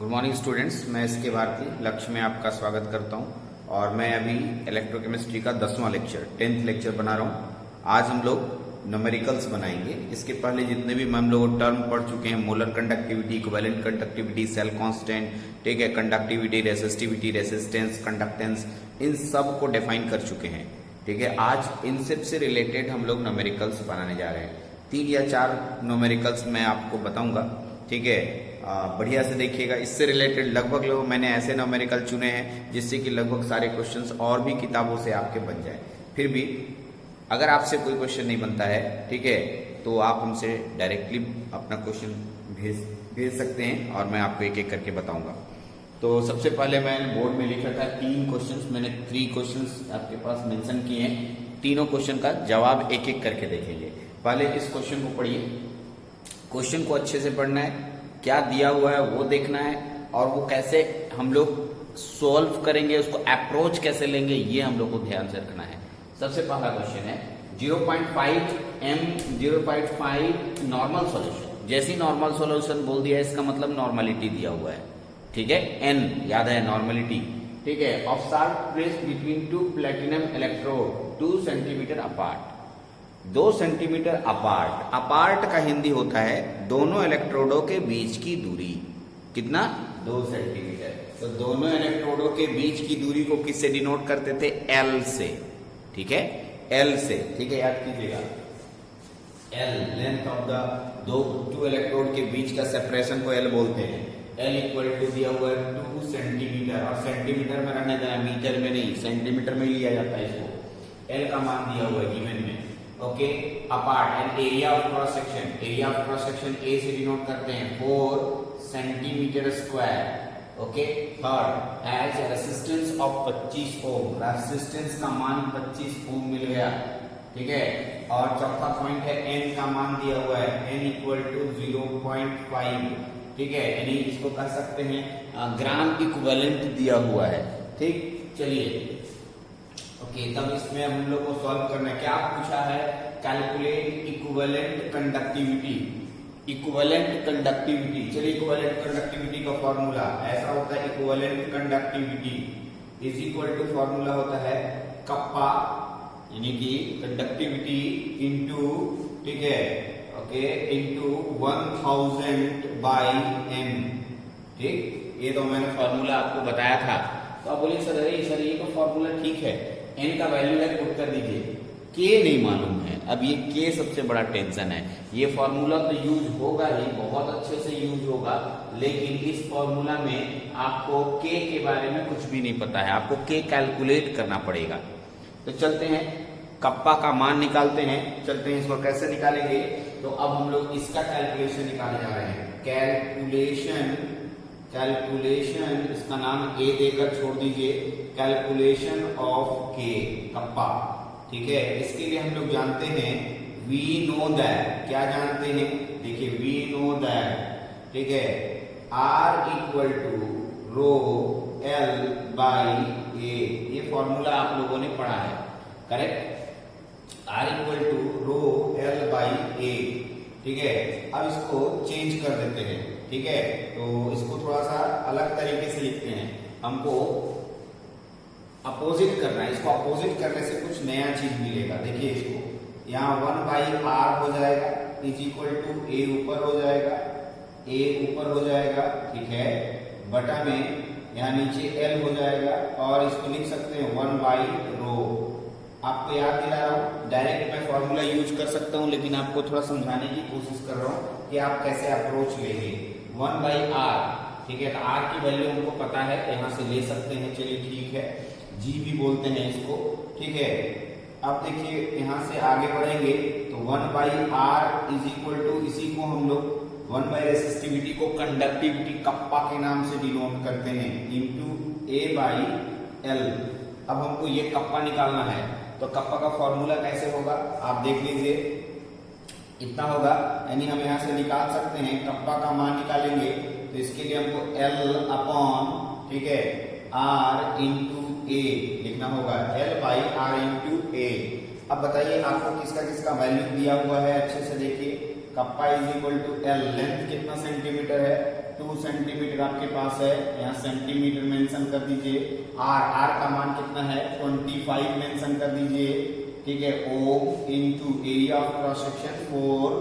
Good morning students, मैं इसके भारती लक्ष्य में आपका स्वागत करता हूं और मैं अभी इलेक्ट्रोकेमिस्ट्री का 10वां लेक्चर 10th लेक्चर बना रहा हूं। आज हम लोग न्यूमेरिकल्स बनाएंगे। इसके पहले जितने भी हम लोग टर्म पढ़ चुके हैं, molar conductivity, equivalent conductivity, cell constant, ठीक है, कंडक्टिविटी, रेसिस्टिविटी, रेसिस्टेंस, कंडक्टेंस, इन सब को डिफाइन कर चुके हैं। ठीक है, आज इन सब से रिलेटेड हम लोग न्यूमेरिकल्स बनाने जा रहे हैं। 3 या 4 न्यूमेरिकल्स मैं आपको बताऊंगा। ठीक है, बढ़िया से देखिएगा। इससे रिलेटेड लगभग मैंने ऐसे न्यूमेरिकल चुने हैं जिससे कि लगभग सारे क्वेश्चंस और भी किताबों से आपके बन जाए। फिर भी अगर आपसे कोई क्वेश्चन नहीं बनता है, ठीक है, तो आप हमसे डायरेक्टली अपना क्वेश्चन भेज सकते हैं और मैं आपको एक एक करके बताऊंगा। तो सबसे पहले मैंने बोर्ड में लिखा था 3 क्वेश्चंस, मैंने 3 क्वेश्चंस आपके पास मेंशन किए हैं। तीनों क्वेश्चन का जवाब एक एक करके देखेंगे। पहले इस क्वेश्चन को पढ़िए। क्वेश्चन को अच्छे से पढ़ना है, क्या दिया हुआ है वो देखना है और वो कैसे हम लोग सॉल्व करेंगे, उसको अप्रोच कैसे लेंगे, ये हम लोग को ध्यान से रखना है। सबसे पहला क्वेश्चन है 0.5 m 0.5 नॉर्मल सॉल्यूशन। जैसी नॉर्मल सॉल्यूशन बोल दिया, इसका मतलब नॉर्मलिटी दिया हुआ है। ठीक है, n याद है, नॉर्मलिटी। ठीक है, of sharp place between 2 platinum electrode 2 centimetre apart. 2 centimetre apart. Apart का हिंदी होता है दोनों इलेक्ट्रोडों के बीच की दूरी। कितना? 2 सेंटीमीटर। तो दोनों इलेक्ट्रोडों के बीच की दूरी को किससे डिनोट करते थे? L से। ठीक है, L से। ठीक है, याद कीजिएगा, L लेंथ ऑफ द दो इलेक्ट्रोड के बीच का सेपरेशन को L बोलते हैं। L इक्वल टू दिया हुआ है 2 सेंटीमीटर, और सेंटीमीटर में रहने देना, मीटर में नहीं, सेंटीमीटर में ही लिया जाता है इसको। L का मान दिया हुआ है गिवन में। Okay, apart and area of cross section. Area of cross section A से डिनोट करते हैं 4 centimetre square. Okay, third as resistance of 25 ohm. Resistance का मान 25 ओम मिल गया। ठीक है, और चौथा पॉइंट है n का मान दिया हुआ है, n इक्वल टू 0.5। ठीक है, यानी इसको कह सकते हैं ग्राम इक्विवेलेंट दिया हुआ है। ठीक, चलिए ओके, तब इसमें हम लोग को सॉल्व करना है। क्या पूछा है? Calculate equivalent conductivity. Equivalent conductivity, चलिए इक्विवेलेंट कंडक्टिविटी का फॉर्मूला ऐसा होता है, equivalent conductivity is equal to formula होता है कप्पा, यानी कि कंडक्टिविटी इनटू, ठीक है, ओके, इनटू 1000 बाई m। ठीक, ये तो मैंने फॉर्मूला आपको बताया था। तो आप बोलिए सर ये तो फॉर्मूला ठीक है, n का वैल्यू है, पुट कर दीजिए। k नहीं मालूम है। अब ये k सबसे बड़ा टेंशन है। ये फॉर्मूला तो यूज होगा ही, बहुत अच्छे से यूज होगा, लेकिन इस फॉर्मूला में आपको k के बारे में कुछ भी नहीं पता है। आपको k कैलकुलेट करना पड़ेगा। तो चलते हैं, कप्पा का मान निकालते हैं। चलते हैं, इसको कैसे निकालेंगे? तो अब हम लोग इसका कैलकुलेशन निकालने जा रहे हैं। कैलकुलेशन, इसका नाम a देकर छोड़ दीजिए। Calculation of k, kappa. ठीक है, इसके लिए हम लोग जानते हैं वी नो दैट। क्या जानते हैं? देखिए, वी नो दैट, ठीक है, R equal to rho L by A। ये फॉर्मूला आप लोगों ने पढ़ा है, correct. R equal to rho L by A। ठीक है, अब इसको चेंज कर देते हैं। ठीक है, तो इसको थोड़ा सा अलग तरीके से लिखते हैं। हमको अपोजिट करना है। इसको अपोजिट करने से कुछ नया चीज मिलेगा। देखिए, इसको यहाँ 1 बाई R हो जाएगा, इज इक्वल टू A ऊपर हो जाएगा, A ऊपर हो जाएगा, ठीक है, बटा में यहाँ नीचे L हो जाएगा, और इसको लिख सकते हैं 1 बाई रो। आपको याद दिला रहा हूँ, डायरेक्ट मैं फॉर्मूला यूज कर सकता हूँ, लेकिन आपको थोड़ा समझाने की कोशिश कर रहा हूँ कि आप कैसे अप्रोच लेंगे। 1 बाई R, ठीक है, तो R की वैल्यू हमको पता है, यहाँ से ले सकते हैं। चलिए ठीक है, G भी बोलते हैं इसको। ठीक है, अब देखिए यहाँ से आगे बढ़ेंगे तो 1 by R is equal to, इसी को हम लोग 1 बाई रेसिस्टिविटी को कंडक्टिविटी कप्पा के नाम से डिनोट करते हैं, इंटू A बाई L। अब हमको ये कप्पा निकालना है, तो कप्पा का फॉर्मूला कैसे होगा आप देख लीजिए। इतना होगा, यानी हम यहाँ से निकाल सकते हैं, कप्पा का मान निकालेंगे तो इसके लिए हमको L अपॉन, ठीक है, R इंटू A लिखना होगा, L by R into A। अब बताइए आपको किसका किसका वैल्यू दिया हुआ है, अच्छे से देखिए। Kappa is equal to L, length कितना सेंटीमीटर है? 2 सेंटीमीटर आपके पास है, यहाँ सेंटीमीटर मेंशन कर दीजिए। आर का मान कितना है 25 मेंशन कर दीजिए, ठीक है। Ohm into area of cross section 4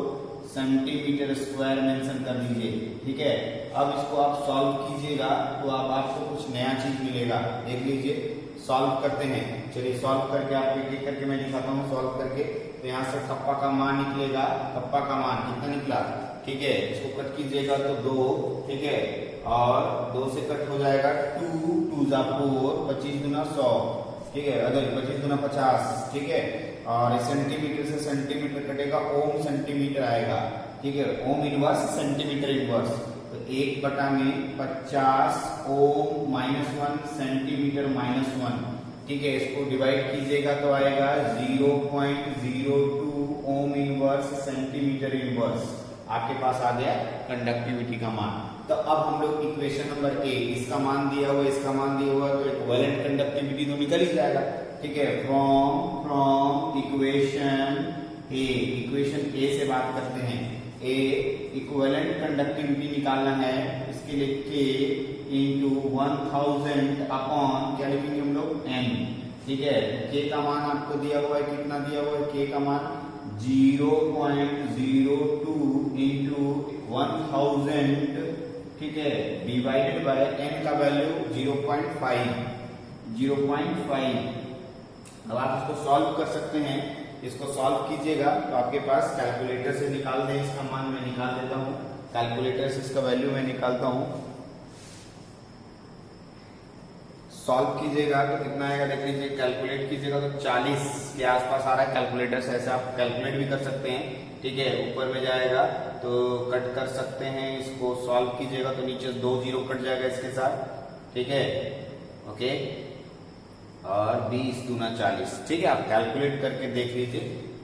centimetre square mention कर दीजिए, ठीक है। अब इसको आप सॉल्व कीजिएगा तो अब आपको कुछ नया चीज मिलेगा, देख लीजिए। सॉल्व करते हैं, चलिए सॉल्व करके आपको एक एक करके मैं दिखाता हूँ सॉल्व करके। तो यहाँ से कप्पा का मान निकलेगा, कप्पा का मान कितना निकला, ठीक है। इसको कट कीजिएगा तो 2, ठीक है, और 2 से कट हो जाएगा 2, 2 जा 4, 25 गुना 100, ठीक है, अगर 25 गुना 50, ठीक है। और सेंटीमीटर से सेंटीमीटर कटेगा, ओम सेंटीमीटर आएगा, ठीक है। ओम इनवर्स सेंटीमीटर इनवर्स, तो 1/50 ओम -1 सेंटीमीटर -1, ठीक है। इसको डिवाइड कीजिएगा तो आएगा 0.02 ओम इनवर्स सेंटीमीटर इनवर्स, आपके पास आ गया कंडक्टिविटी का मान। तो अब हम लोग इक्वेशन नंबर ए, इसका मान दिया हुआ, इसका मान दिया हुआ, तो इक्विवेलेंट कंडक्टिविटी तो निकल ही जाएगा, ठीक है। फ्रॉम इक्वेशन ए से बात करते हैं। ए इक्विवेलेंट कंडक्टिविटी निकालना है, इसके लिए के इंटू 1000 अपॉन क्या लिखेंगे हम लोग एन, ठीक है। के का मान आपको दिया हुआ है, कितना दिया हुआ है, के का मान 0.02 इंटू 1000, ठीक है, डिवाइडेड बाय एन का वैल्यू 0.5। अब आप इसको सॉल्व कर सकते हैं, इसको सॉल्व कीजिएगा तो आपके पास कैलकुलेटर से निकाल दें, इसका मान मैं निकाल देता हूं, कैलकुलेटर से इसका वैल्यू मैं निकालता हूं। सॉल्व कीजिएगा तो कितना आएगा देख लीजिए, कैलकुलेट कीजिएगा तो 40 के आसपास आ रहा है। कैलकुलेटर से ऐसे आप कैलकुलेट भी कर सकते हैं, ठीक है। ऊपर में जाएगा तो कट कर सकते हैं, इसको सॉल्व कीजिएगा तो नीचे 2 0 कट जाएगा इसके साथ, ठीक है, ओके। और 20 दूना 40, ठीक है। आप कैलकुलेट करके देख लीजिए,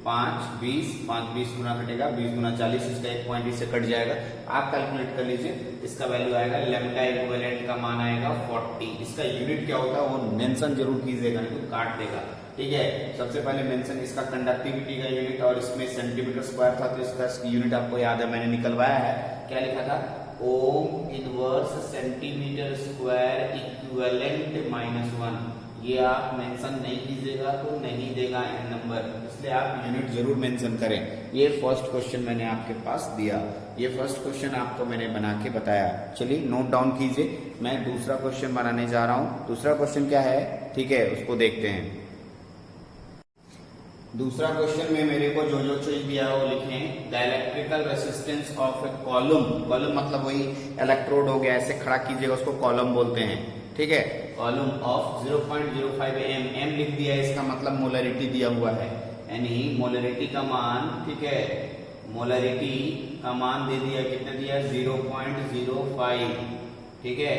5 20 गुना कटेगा, 20 गुना 40, इसका 1 पॉइंट इससे कट जाएगा। आप कैलकुलेट कर लीजिए, इसका वैल्यू आएगा लैम्डा इक्विवेलेंट का मान आएगा 40। इसका यूनिट क्या होता है वो मेंशन जरूर कीजिएगा, नहीं तो काट देगा, ठीक है। सबसे पहले मेंशन इसका कंडक्टिविटी का यूनिट, और इसमें सेंटीमीटर स्क्वायर था तो इसका यूनिट आपको याद है, मैंने निकलवाया है। क्या लिखा था, ओम इनवर्स सेंटीमीटर स्क्वायर इक्विवेलेंट -1। ये आप मेंशन नहीं कीजिएगा तो नहीं देगा एन नंबर, इसलिए आप यूनिट जरूर मेंशन करें। ये फर्स्ट क्वेश्चन मैंने आपके पास दिया, ये फर्स्ट क्वेश्चन आपको मैंने बना के बताया। चलिए नोट डाउन कीजिए, मैं दूसरा क्वेश्चन बनाने जा रहा हूं। दूसरा क्वेश्चन क्या है, ठीक है, उसको देखते हैं। दूसरा क्वेश्चन में मेरे को जो जो चीज दिया है वो लिखें। The electrical resistance of A column, column मतलब वही इलेक्ट्रोड हो गया, ऐसे खड़ा कीजिएगा उसको कॉलम बोलते हैं, ठीक है। कॉलम ऑफ 0.05 एम लिख दिया है, इसका मतलब मोलरिटी दिया हुआ है, यानी मोलरिटी का मान, ठीक है, मोलरिटी का मान दे दिया, कितना दिया 0.05, ठीक है,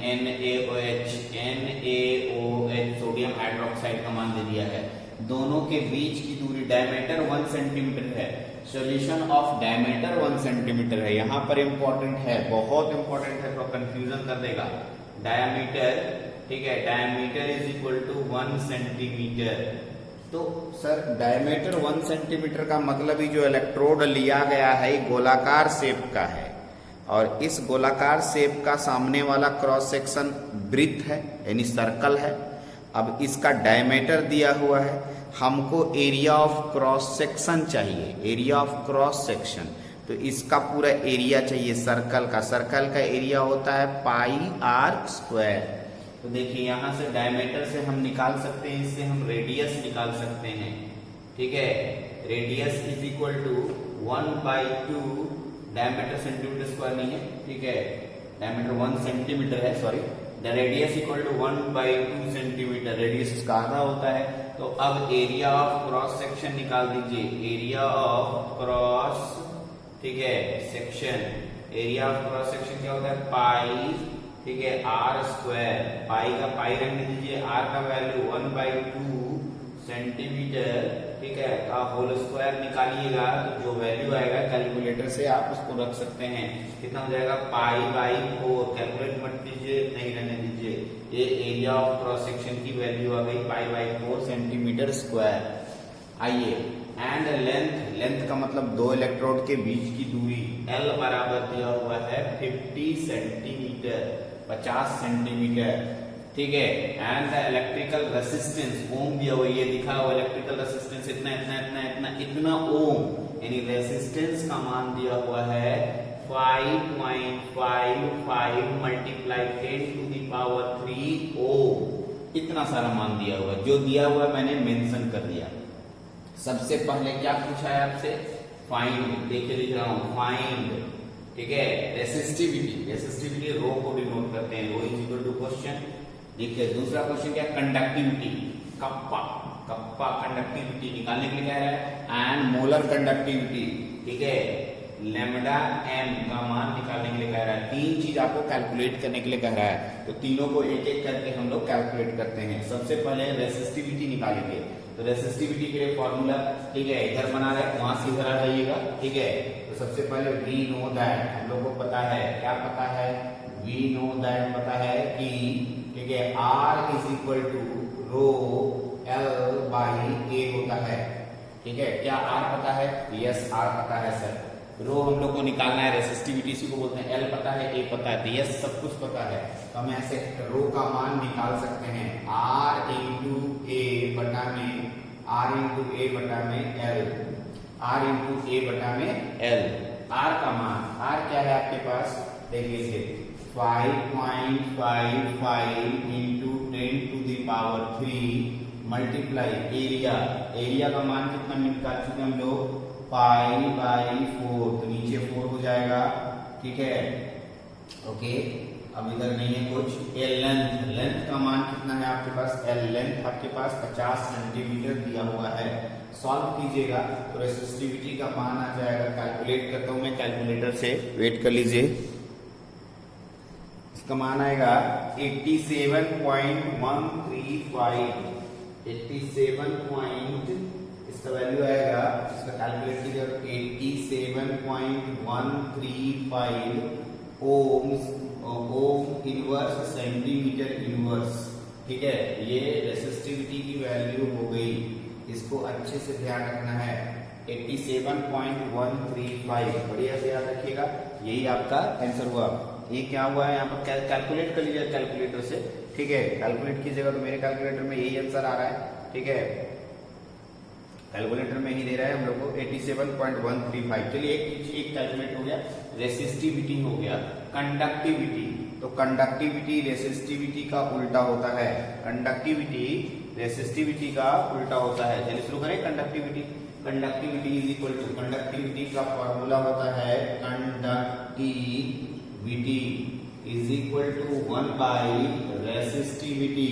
NaOH सोडियम हाइड्रोक्साइड का मान दे दिया है। दोनों के बीच की दूरी डायमीटर 1 सेंटीमीटर है, सॉल्यूशन ऑफ डायमीटर 1 सेंटीमीटर है। यहां पर इंपॉर्टेंट है, बहुत इंपॉर्टेंट है, तो कंफ्यूजन कर देगा। डायमीटर, ठीक है, diameter is equal to 1 centimetre. तो सर डायमीटर 1 सेंटीमीटर का मतलब ही जो इलेक्ट्रोड लिया गया है गोलाकार शेप का है, और इस गोलाकार शेप का सामने वाला क्रॉस सेक्शन वृत्त है यानी सर्कल है। अब इसका डायमीटर दिया हुआ है, हमको एरिया ऑफ क्रॉस सेक्शन चाहिए, एरिया ऑफ क्रॉस सेक्शन, तो इसका पूरा एरिया चाहिए सर्कल का। सर्कल का एरिया होता है πr²। तो देखिए यहां से डायमीटर से हम निकाल सकते हैं, इससे हम रेडियस निकाल सकते हैं, ठीक है। Radius is equal to 1/2, diameter centimetre square नहीं है, ठीक है, डायमीटर 1 सेंटीमीटर है, sorry. The radius equal to 1/2 centimetre, radius इसका आधा होता है। तो अब एरिया ऑफ क्रॉस सेक्शन निकाल दीजिए, एरिया ऑफ क्रॉस, ठीक है, section, area of cross section क्या होता है पाई, ठीक है, r²। पाई का पाई रखने दीजिए, r का वैल्यू 1/2 सेंटीमीटर, ठीक है, का होल स्क्वायर निकालिएगा तो जो वैल्यू आएगा कैलकुलेटर से आप उसको रख सकते हैं। कितना हो जाएगा π/4, कैलकुलेट मत कीजिए, नहीं रहने दीजिए। ये एरिया ऑफ क्रॉस सेक्शन की वैल्यू आ गई π/4 सेंटीमीटर स्क्वायर। आइए एंड लेंथ, लेंथ का मतलब दो इलेक्ट्रोड के बीच की दूरी L बराबर दिया हुआ है 50 सेंटीमीटर, 50 सेंटीमीटर, ठीक है। एंड द इलेक्ट्रिकल रेसिस्टेंस ओम दिया हुआ, ये दिखा हुआ इलेक्ट्रिकल रेसिस्टेंस इतना इतना इतना इतना इतना ओम, यानी रेसिस्टेंस का मान दिया हुआ है 5.55 मल्टीप्लाई 10 टू द पावर 3 ओम, इतना सारा मान दिया हुआ है। जो दिया हुआ है मैंने मेंशन कर दिया। सबसे पहले क्या पूछा है आपसे, फाइंड, देखिए लिख रहा हूं फाइंड, ठीक है, रेसिस्टिविटी, रेसिस्टिविटी रो को डिनोट करते हैं, रो इज इक्वल टू क्वेश्चन। देखिए दूसरा क्वेश्चन क्या, कंडक्टिविटी, कप्पा, कप्पा कंडक्टिविटी निकालने के लिए कह रहा है, एंड मोलर कंडक्टिविटी, ठीक है, लैम्डा एम का मान निकालने के लिए कह रहा है। तीन चीज आपको कैलकुलेट करने के लिए कह रहा है, तो तीनों को एक एक करके हम लोग कैलकुलेट करते हैं। सबसे पहले रेसिस्टिविटी निकालेंगे, तो रेसिस्टिविटी के लिए फॉर्मूला, ठीक है, इधर बना रहे, वहां से इधर आ जाइएगा, ठीक है। तो सबसे पहले वी नो दैट, हम लोग को पता है, क्या पता है, वी नो दैट पता है कि, ठीक है, R is equal to rho L by A होता है, ठीक है। क्या R पता है, यस R पता है सर। रो हम लोग को निकालना है, रेसिस्टिविटी इसी को बोलते हैं, L पता है, A पता है, तो यस सब कुछ पता है, तो हम ऐसे रो का मान निकाल सकते हैं, R इंटू A बटा में, R इंटू A बटा में L, R इंटू A बटा में L। R का मान, R क्या है आपके पास, देख लीजिए 5.55 into 10 to the power 3 multiply area, area का मान कितना निकाल चुके हम लोग, पाई बाई 4, तो नीचे 4 हो जाएगा, ठीक है, ओके। अब इधर नहीं है कुछ। एल लेंथ, लेंथ का मान कितना है आपके पास, एल लेंथ आपके पास 50 सेंटीमीटर दिया हुआ है। सॉल्व कीजिएगा तो रेसिस्टिविटी का मान आ जाएगा, कैलकुलेट करता हूं मैं कैलकुलेटर से, वेट कर लीजिए। इसका मान आएगा 87.135, 87 इसका वैल्यू आएगा, इसका कैलकुलेट कीजिए 87.135 ohms, ohm inverse centimetre inverse, ठीक है। ये रेसिस्टिविटी की वैल्यू हो गई, इसको अच्छे से ध्यान रखना है, 87.135, बढ़िया से याद रखिएगा, यही आपका आंसर हुआ। ये क्या हुआ है यहाँ पर, कैलकुलेट कर लीजिए कैलकुलेटर से, ठीक है, कैलकुलेट कीजिएगा तो मेरे कैलकुलेटर में यही आंसर आ रहा है, ठीक है, कैलकुलेटर में ही दे रहा है हम लोग को 87.135। चलिए एक कैलकुलेट हो गया, रेसिस्टिविटी हो गया। कंडक्टिविटी, तो कंडक्टिविटी रेसिस्टिविटी का उल्टा होता है, कंडक्टिविटी रेसिस्टिविटी का उल्टा होता है। चलिए शुरू करें conductivity. Conductivity is equal to, conductivity का फॉर्मूला होता है, conductivity is equal to 1 by resistivity,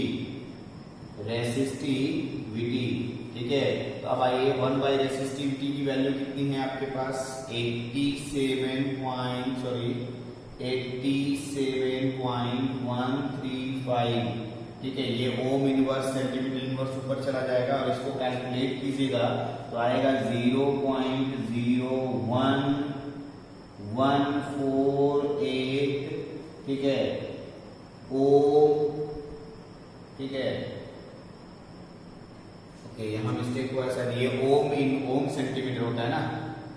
resistivity, ठीक है। तो अब आइए 1 बाई रेसिस्टिविटी की वैल्यू कितनी है आपके पास, 87.135, ठीक है। ये ओम इनवर्स सेंटीमीटर इनवर्स ऊपर चला जाएगा और इसको कैलकुलेट कीजिएगा तो आएगा 0.01148, ठीक है, ओम, ठीक है, ओके, यहाँ मिस्टेक हुआ सर, ये ओम इन ओम सेंटीमीटर होता है ना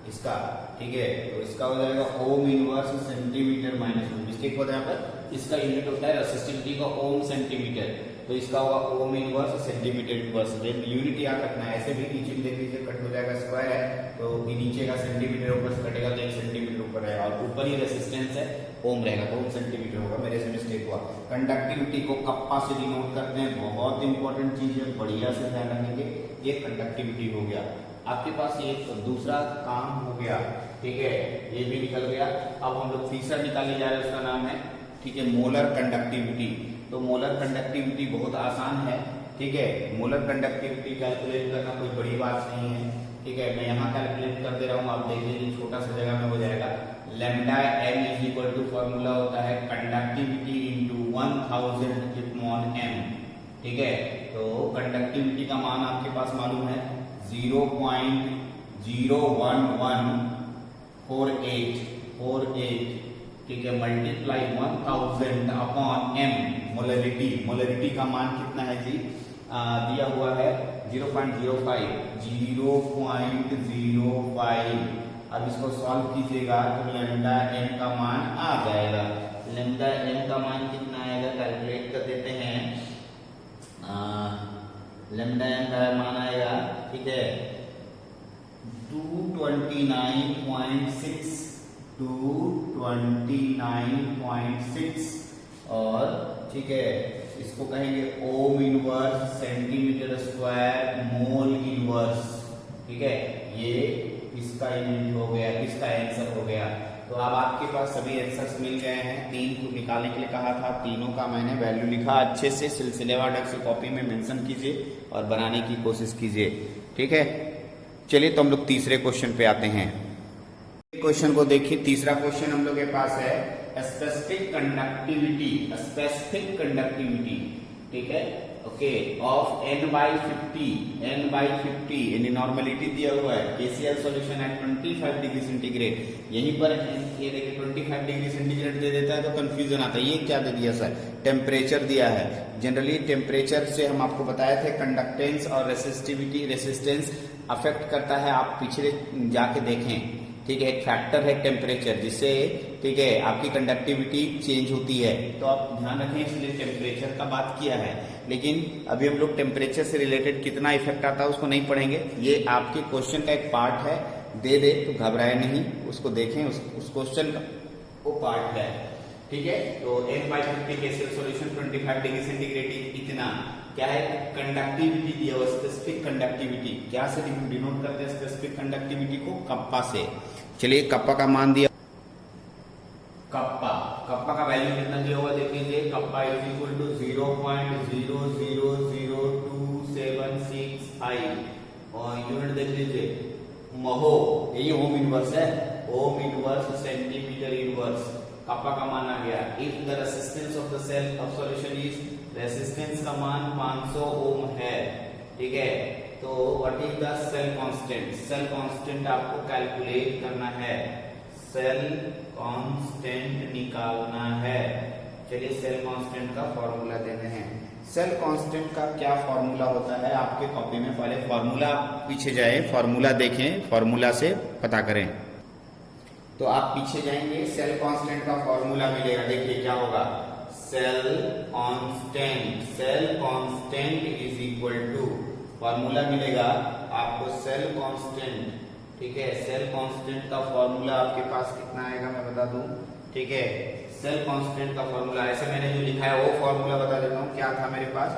इसका, ठीक है, तो इसका हो जाएगा ओम इनवर्स सेंटीमीटर माइनस 1, मिस्टेक होता है यहाँ पर, इसका यूनिट होता है रेसिस्टिविटी का ओम सेंटीमीटर, तो इसका होगा ओम इनवर्स सेंटीमीटर इनवर्स, यूनिट याद रखना है। ऐसे भी नीचे देख लीजिए कट हो जाएगा, स्क्वायर है तो नीचे का सेंटीमीटर ऊपर से कटेगा तो 1 सेंटीमीटर ऊपर रहेगा, और ऊपर ही रेसिस्टेंस है ओम रहेगा तो ओम सेंटीमीटर होगा, मेरे से मिस्टेक हुआ। कंडक्टिविटी को कप्पा से डिनोट करते हैं, बहुत इंपॉर्टेंट चीज है, बढ़िया से ध्यान रखेंगे। ये कंडक्टिविटी हो गया आपके पास, ये दूसरा काम हो गया, ठीक है, ये भी निकल गया। अब हम लोग तीसरा निकाले जा रहे हैं, उसका नाम है, ठीक है, मोलर कंडक्टिविटी। तो मोलर कंडक्टिविटी बहुत आसान है, ठीक है, मोलर कंडक्टिविटी कैलकुलेट करना कोई बड़ी बात नहीं है, ठीक है। मैं यहाँ कैलकुलेट कर दे रहा हूँ, आप देख लीजिए छोटा सा जगह में हो जाएगा। Lambda M is equal to formula होता है कंडक्टिविटी इंटू 1000 अपॉन एम, ठीक है। तो कंडक्टिविटी का मान आपके पास मालूम है 0.01148, ठीक है, multiply 1000 upon M, molarity, molarity का मान कितना है जी, दिया हुआ है 0.05। अब इसको सॉल्व कीजिएगा तो लैम्डा एन का मान आ जाएगा। लैम्डा एन का मान कितना आएगा कैलकुलेट कर देते हैं। लैम्डा एन का मान आएगा, ठीक है, 229.6 और ठीक है इसको कहेंगे ओम inverse centimetre square mole inverse. ठीक है, ये इसका यूनिट हो गया, इसका आंसर हो गया। तो अब आपके पास सभी आंसर्स मिल गए हैं। 3 को निकालने के लिए कहा था, तीनों का मैंने वैल्यू लिखा। अच्छे से सिलसिलेवार ढंग से कॉपी में मेंशन कीजिए और बनाने की कोशिश कीजिए। ठीक है, चलिए तो हम लोग तीसरे क्वेश्चन पे आते हैं। क्वेश्चन को देखिए, तीसरा क्वेश्चन हम लोग के पास है स्पेसिफिक कंडक्टिविटी, ठीक है, ओके, ऑफ n/50 यानी नॉर्मलिटी दिया हुआ है। KCl solution at 25 degree centigrade, यहीं पर ये देखिए 25 डिग्री सेंटीग्रेड दे देता है तो कंफ्यूजन आता है, ये क्या दे दिया सर, टेम्परेचर दिया है। जनरली टेम्परेचर से हम आपको बताए थे कंडक्टेंस और रेसिस्टेंस अफेक्ट करता है। आप पिछले जाके देखें, ठीक है, एक फैक्टर है टेम्परेचर जिससे, ठीक है, आपकी कंडक्टिविटी चेंज होती है। तो आप ध्यान रखें, इसलिए टेम्परेचर का बात किया है। लेकिन अभी हम लोग टेम्परेचर से रिलेटेड कितना इफेक्ट आता है उसको नहीं पढ़ेंगे, ये आपके क्वेश्चन का एक पार्ट है। दे तो घबराए नहीं, उसको देखें, उस क्वेश्चन का वो पार्ट है। ठीक है, तो n/50 KCl solution 25 degree centigrade इतना क्या है, कंडक्टिविटी दिया हुआ, स्पेसिफिक कंडक्टिविटी। क्या से डिनोट करते हैं स्पेसिफिक कंडक्टिविटी को, कप्पा से। चलिए कप्पा का मान दिया, कप्पा का वैल्यू कितना दिया हुआ देख लीजिए। कप्पा इज इक्वल टू 0.000276 और यूनिट देख लीजिए महो, यही ओम इनवर्स है, ohm inverse centimetre inverse. Kappa का मान आ गया। If the resistance of the cell of solution is, resistance का मान 500 ओम है। ठीक है, तो what is the cell constant, cell constant आपको कैलकुलेट करना है, सेल कांस्टेंट निकालना है। चलिए सेल कांस्टेंट का फॉर्मूला देते हैं। सेल कांस्टेंट का क्या फॉर्मूला होता है आपके कॉपी में, पहले फॉर्मूला पीछे जाए, फॉर्मूला देखें, फॉर्मूला से पता करें। तो आप पीछे जाएंगे, सेल कांस्टेंट का फॉर्मूला मिलेगा, देखिए क्या होगा, cell constant is equal to, formula मिलेगा आपको सेल कांस्टेंट। ठीक है, सेल कांस्टेंट का फॉर्मूला आपके पास कितना आएगा मैं बता दूं। ठीक है, सेल कांस्टेंट का फॉर्मूला ऐसे मैंने जो लिखा है वो फॉर्मूला बता देता हूं। क्या था मेरे पास,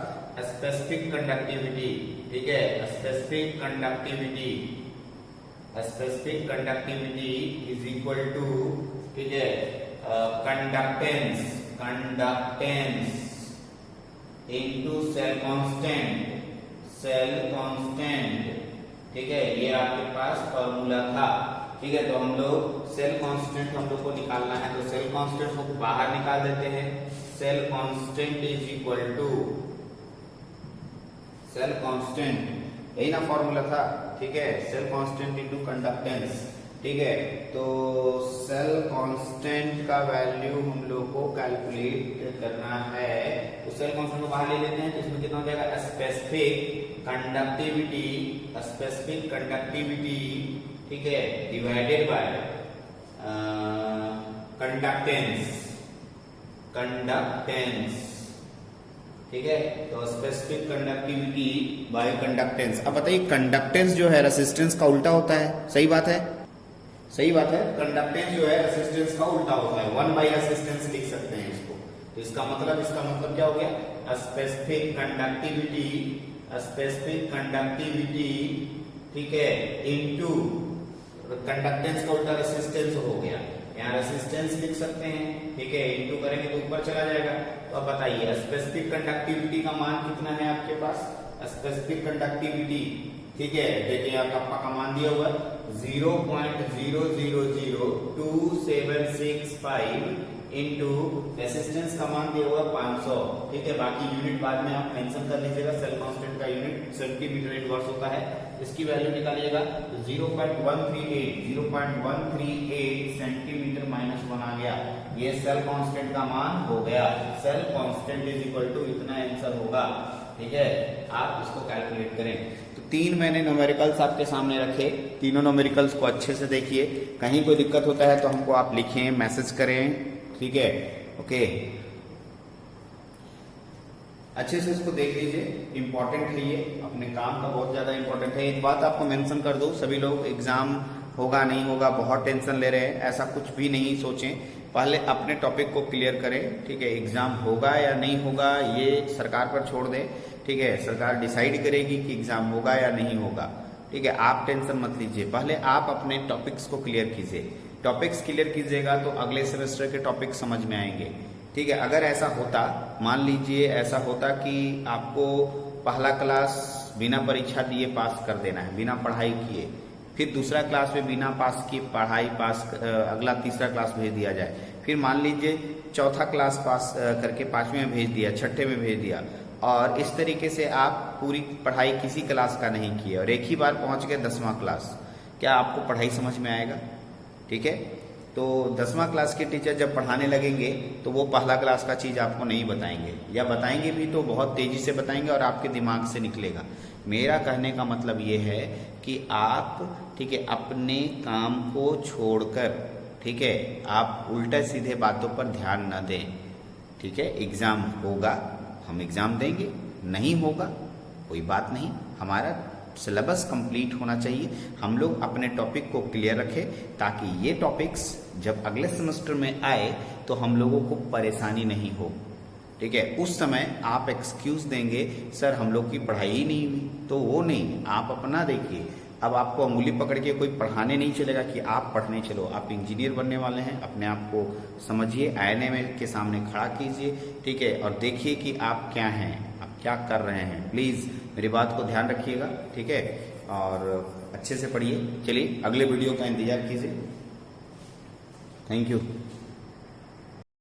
स्पेसिफिक कंडक्टिविटी। ठीक है, specific conductivity is equal to, ठीक है, कंडक्टेंस इनटू सेल कांस्टेंट। ठीक है, ये आपके पास फॉर्मूला था। ठीक है, तो हम लोग सेल कांस्टेंट हम लोग को निकालना है, तो सेल कांस्टेंट को बाहर निकाल देते हैं। Cell constant is equal to, cell constant यही ना फॉर्मूला था। ठीक है, सेल कांस्टेंट इनटू कंडक्टेंस। ठीक है, तो सेल कांस्टेंट का वैल्यू हम लोग को कैलकुलेट करना है। तो सेल कांस्टेंट को बाहर ले लेते हैं, तो इसमें कितना हो जाएगा, स्पेसिफिक कंडक्टिविटी, ठीक है, डिवाइडेड बाय कंडक्टेंस। ठीक है, तो स्पेसिफिक कंडक्टिविटी बाय कंडक्टेंस। अब बताइए कंडक्टेंस जो है रेसिस्टेंस का उल्टा होता है, सही बात है, कंडक्टेंस जो है रेसिस्टेंस का उल्टा होता है, 1 रेसिस्टेंस लिख सकते हैं इसको। तो इसका मतलब क्या हो गया, स्पेसिफिक कंडक्टिविटी, ठीक है, इनटू कंडक्टेंस का उल्टा रेसिस्टेंस हो गया। यहाँ रेसिस्टेंस लिख सकते हैं, ठीक है, इनटू करेंगे तो ऊपर चला जाएगा। तो अब बताइए स्पेसिफिक कंडक्टिविटी का मान कितना है आपके पास, स्पेसिफिक कंडक्टिविटी। ठीक है, देखिए आपका का मान दिया हुआ 0.000275 इनटू रेसिस्टेंस का मान दिया हुआ 500। ठीक है, बाकी यूनिट बाद में आप मेंशन कर लीजिएगा। सेल कांस्टेंट का यूनिट सेंटीमीटर इनवर्स होता है, इसकी वैल्यू निकालिएगा। 0.138 सेंटीमीटर -1 आ गया, ये सेल कांस्टेंट का मान हो गया। Cell constant is equal to इतना आंसर होगा। ठीक है, आप इसको कैलकुलेट करें। तो 3 मैंने न्यूमेरिकल्स आपके सामने रखे, तीनों न्यूमेरिकल्स को अच्छे से देखिए, कहीं कोई दिक्कत होता है तो हमको आप लिखें, मैसेज करें, ठीक है, ओके। अच्छे से इसको देख लीजिए, इंपॉर्टेंट है ये, अपने काम का बहुत ज्यादा इंपॉर्टेंट है। एक बात आपको मेंशन कर दो, सभी लोग एग्जाम होगा नहीं होगा बहुत टेंशन ले रहे हैं, ऐसा कुछ भी नहीं सोचें, पहले अपने टॉपिक को क्लियर करें, ठीक है। एग्जाम होगा या नहीं होगा ये सरकार पर छोड़ दें, ठीक है, सरकार डिसाइड करेगी कि एग्जाम होगा या नहीं होगा, ठीक है। आप टेंशन मत लीजिए, पहले आप अपने टॉपिक्स को क्लियर कीजिए। टॉपिक्स क्लियर कीजिएगा तो अगले सेमेस्टर के टॉपिक समझ में आएंगे, ठीक है। अगर ऐसा होता, मान लीजिए ऐसा होता कि आपको पहला क्लास बिना परीक्षा दिए पास कर देना है, बिना पढ़ाई किए, फिर दूसरा क्लास में बिना पास किए पढ़ाई पास, अगला तीसरा क्लास भेज दिया जाए, फिर मान लीजिए चौथा क्लास पास करके 5वें में भेज दिया, 6ठे में भेज दिया, और इस तरीके से आप पूरी पढ़ाई किसी क्लास का नहीं किए और एक ही बार पहुंच गए 10वां क्लास, क्या आपको पढ़ाई समझ में आएगा? ठीक है, तो 10वां क्लास के टीचर जब पढ़ाने लगेंगे तो वो पहला क्लास का चीज आपको नहीं बताएंगे, या बताएंगे भी तो बहुत तेजी से बताएंगे और आपके दिमाग से निकलेगा। मेरा कहने का मतलब ये है कि आप, ठीक है, अपने काम को छोड़कर, ठीक है, आप उल्टे सीधे बातों पर ध्यान न दें, ठीक है। एग्जाम होगा, हम एग्जाम देंगे, नहीं होगा कोई बात नहीं, हमारा सिलेबस कंप्लीट होना चाहिए, हम लोग अपने टॉपिक को क्लियर रखें ताकि ये टॉपिक्स जब अगले सेमेस्टर में आए तो हम लोगों को परेशानी नहीं हो, ठीक है। उस समय आप एक्सक्यूज देंगे सर हम लोग की पढ़ाई ही नहीं हुई, तो वो नहीं, आप अपना देखिए। अब आपको अंगुली पकड़ के कोई पढ़ाने नहीं चलेगा कि आप पढ़ने चलो, आप इंजीनियर बनने वाले हैं, अपने आप को समझिए, आईने में के सामने खड़ा कीजिए, ठीक है, और देखिए कि आप क्या हैं, आप क्या कर रहे हैं। प्लीज मेरी बात को ध्यान रखिएगा, ठीक है, और अच्छे से पढ़िए। चलिए अगले वीडियो का इंतजार कीजिए। Thank you.